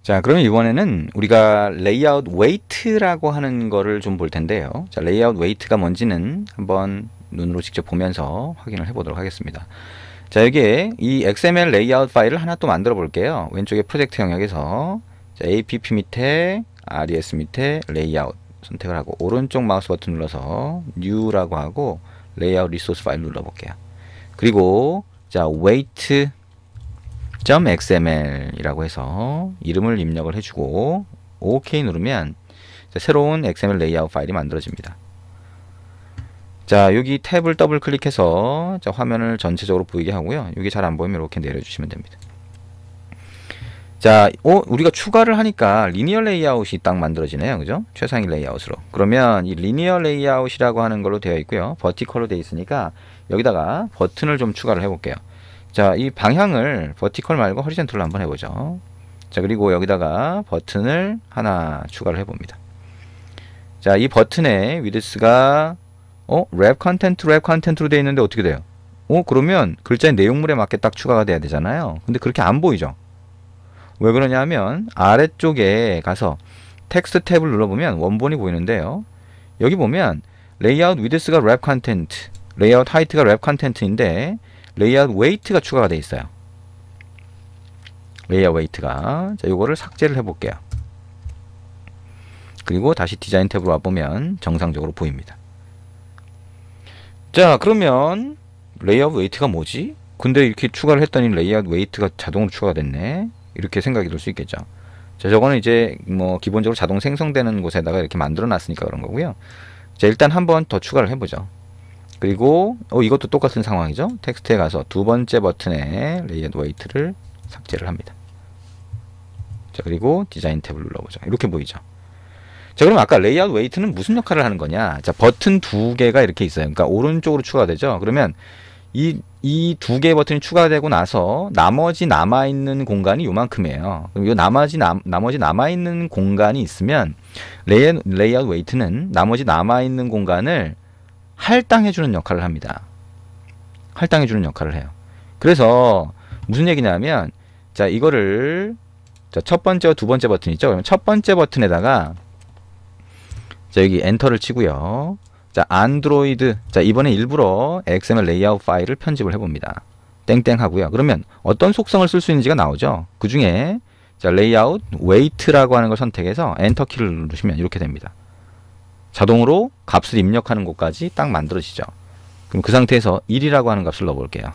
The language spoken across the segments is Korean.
자, 그러면 이번에는 우리가 레이아웃 웨이트라고 하는 거를 좀 볼 텐데요. 자, 레이아웃 웨이트가 뭔지는 한번 눈으로 직접 보면서 확인을 해 보도록 하겠습니다. 자, 여기에 이 XML 레이아웃 파일을 하나 또 만들어 볼게요. 왼쪽에 프로젝트 영역에서 자, APP 밑에 RES 밑에 레이아웃 선택을 하고 오른쪽 마우스 버튼 눌러서 New라고 하고 레이아웃 리소스 파일 눌러 볼게요. 그리고 자, weight .xml이라고 해서 이름을 입력을 해주고 OK 누르면 새로운 XML 레이아웃 파일이 만들어집니다. 자, 여기 탭을 더블 클릭해서 자, 화면을 전체적으로 보이게 하고요. 여기 잘 안 보이면 이렇게 내려주시면 됩니다. 자, 우리가 추가를 하니까 리니어 레이아웃이 딱 만들어지네요. 그죠? 최상위 레이아웃으로. 그러면 이 리니어 레이아웃이라고 하는 걸로 되어 있고요. 버티컬로 되어 있으니까 여기다가 버튼을 좀 추가를 해볼게요. 자, 이 방향을 버티컬 말고 허리젠털로 한번 해보죠. 자, 그리고 여기다가 버튼을 하나 추가를 해봅니다. 자, 이 버튼의 위드스가 랩 컨텐트로 되어 있는데 어떻게 돼요? 그러면 글자의 내용물에 맞게 딱 추가가 돼야 되잖아요. 근데 그렇게 안 보이죠? 왜 그러냐면 아래쪽에 가서 텍스트 탭을 눌러보면 원본이 보이는데요. 여기 보면 레이아웃 위드스가 랩 컨텐트, 레이아웃 하이트가 랩 컨텐트인데 레이아웃 웨이트가 추가가 되어 있어요. 레이아웃 웨이트가. 자, 요거를 삭제를 해볼게요. 그리고 다시 디자인 탭으로 와보면 정상적으로 보입니다. 자, 그러면 레이아웃 웨이트가 뭐지? 근데 이렇게 추가를 했더니 레이아웃 웨이트가 자동으로 추가가 됐네. 이렇게 생각이 들 수 있겠죠. 자, 저거는 이제 뭐 기본적으로 자동 생성되는 곳에다가 이렇게 만들어 놨으니까 그런 거고요. 자, 일단 한번 더 추가를 해보죠. 그리고 이것도 똑같은 상황이죠. 텍스트에 가서 두 번째 버튼에 레이아웃 웨이트를 삭제를 합니다. 자, 그리고 디자인 탭을 눌러보죠. 이렇게 보이죠. 자, 그럼 아까 레이아웃 웨이트는 무슨 역할을 하는 거냐? 자, 버튼 두 개가 이렇게 있어요. 그러니까 오른쪽으로 추가가 되죠. 그러면 이 두 개의 버튼이 추가되고 나서 나머지 남아있는 공간이 요만큼이에요. 그럼 이 나머지 남아있는 공간이 있으면 레이아웃 웨이트는 나머지 남아있는 공간을 할당해주는 역할을 합니다. 할당해주는 역할을 해요. 그래서 무슨 얘기냐면 자, 이거를 자, 첫 번째와 두 번째 버튼 있죠. 그러면 첫 번째 버튼에다가 자, 여기 엔터를 치고요. 자, 안드로이드. 자, 이번에 일부러 XML 레이아웃 파일을 편집을 해봅니다. 땡땡 하고요. 그러면 어떤 속성을 쓸 수 있는지가 나오죠. 그 중에 자, 레이아웃 웨이트라고 하는 걸 선택해서 엔터 키를 누르시면 이렇게 됩니다. 자동으로 값을 입력하는 곳까지 딱 만들어지죠. 그럼 그 상태에서 1이라고 하는 값을 넣어볼게요.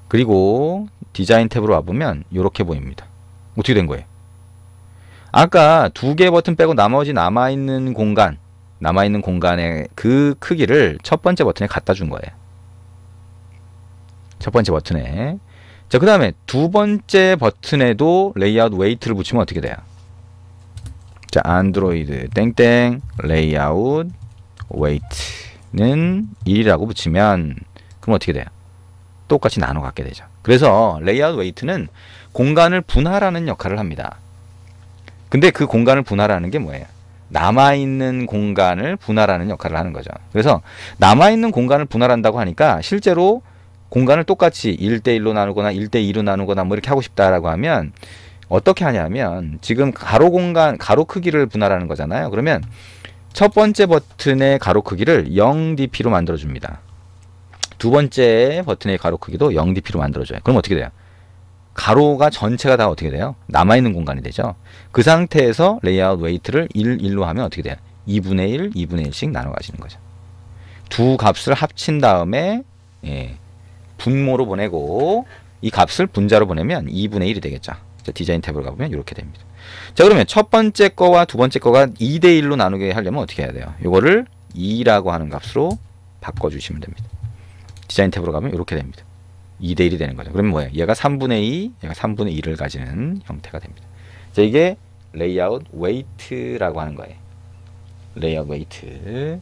그리고 디자인 탭으로 와보면 이렇게 보입니다. 어떻게 된 거예요? 아까 두 개 버튼 빼고 나머지 남아있는 공간의 그 크기를 첫 번째 버튼에 갖다 준 거예요. 첫 번째 버튼에. 자, 그 다음에 두 번째 버튼에도 레이아웃 웨이트를 붙이면 어떻게 돼요? 자, 안드로이드 땡땡 레이아웃 웨이트는 1이라고 붙이면 그럼 어떻게 돼요? 똑같이 나눠 갖게 되죠. 그래서 레이아웃 웨이트는 공간을 분할하는 역할을 합니다. 근데 그 공간을 분할하는 게 뭐예요? 남아있는 공간을 분할하는 역할을 하는 거죠. 그래서 남아있는 공간을 분할한다고 하니까 실제로 공간을 똑같이 1대1로 나누거나 1대2로 나누거나 뭐 이렇게 하고 싶다라고 하면 어떻게 하냐면 지금 가로 크기를 분할하는 거잖아요. 그러면 첫 번째 버튼의 가로 크기를 0dp로 만들어줍니다. 두 번째 버튼의 가로 크기도 0dp로 만들어줘요. 그럼 어떻게 돼요? 가로가 전체가 다 어떻게 돼요? 남아있는 공간이 되죠. 그 상태에서 레이아웃 웨이트를 1로 하면 어떻게 돼요? 2분의 1, 2분의 1씩 나눠 가시는 거죠. 두 값을 합친 다음에 분모로 보내고 이 값을 분자로 보내면 2분의 1이 되겠죠. 자, 디자인 탭으로 가보면 이렇게 됩니다. 자, 그러면 첫 번째 거와 두 번째 거가 2대1로 나누게 하려면 어떻게 해야 돼요? 이거를 2라고 하는 값으로 바꿔주시면 됩니다. 디자인 탭으로 가면 이렇게 됩니다. 2대1이 되는 거죠. 그러면 뭐예요? 얘가 3분의 2, 얘가 3분의 1을 가지는 형태가 됩니다. 자, 이게 레이아웃 웨이트라고 하는 거예요. 레이아웃 웨이트.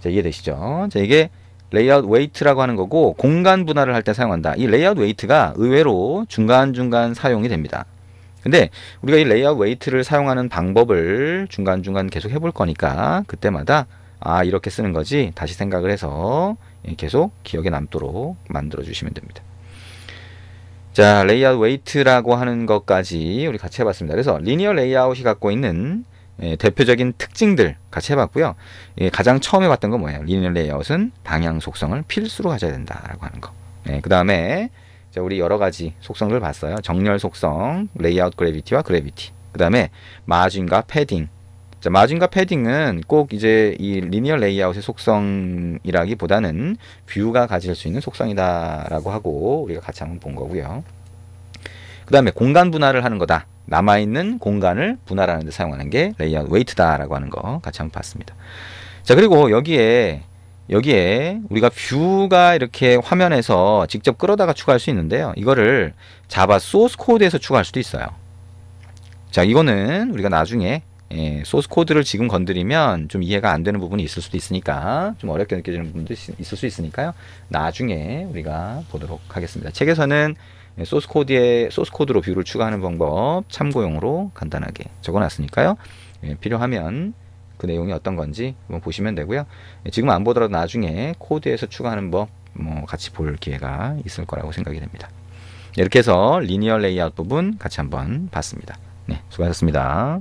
자, 이해되시죠? 자, 이게 레이아웃 웨이트라고 하는 거고 공간 분할을 할 때 사용한다. 이 레이아웃 웨이트가 의외로 중간중간 사용이 됩니다. 근데 우리가 이 레이아웃 웨이트를 사용하는 방법을 중간중간 계속 해볼 거니까 그때마다 이렇게 쓰는 거지 다시 생각을 해서 계속 기억에 남도록 만들어 주시면 됩니다. 자, 레이아웃 웨이트라고 하는 것까지 우리 같이 해봤습니다. 그래서 리니어 레이아웃이 갖고 있는 대표적인 특징들 같이 해봤고요. 가장 처음에 봤던 건 뭐예요? 리니어 레이아웃은 방향 속성을 필수로 가져야 된다라고 하는 거. 그 다음에 우리 여러 가지 속성들 봤어요. 정렬 속성, 레이아웃 그래비티와 그래비티. 그 다음에 마진과 패딩. 자, 마진과 패딩은 꼭 이제 이 리니어 레이아웃의 속성이라기보다는 뷰가 가질 수 있는 속성이다라고 하고 우리가 같이 한번 본 거고요. 그 다음에 공간 분할을 하는 거다. 남아있는 공간을 분할하는 데 사용하는 게 레이아웃 웨이트다라고 하는 거 같이 한번 봤습니다. 자, 그리고 여기에 우리가 뷰가 이렇게 화면에서 직접 끌어다가 추가할 수 있는데요. 이거를 자바 소스 코드에서 추가할 수도 있어요. 자, 이거는 우리가 나중에 소스 코드를 지금 건드리면 좀 이해가 안 되는 부분이 있을 수도 있으니까 좀 어렵게 느껴지는 부분도 있을 수 있으니까요. 나중에 우리가 보도록 하겠습니다. 책에서는 소스 코드로 뷰를 추가하는 방법 참고용으로 간단하게 적어놨으니까요. 필요하면 그 내용이 어떤 건지 한번 보시면 되고요. 지금 안 보더라도 나중에 코드에서 추가하는 법 같이 볼 기회가 있을 거라고 생각이 됩니다. 이렇게 해서 리니어 레이아웃 부분 같이 한번 봤습니다. 네, 수고하셨습니다.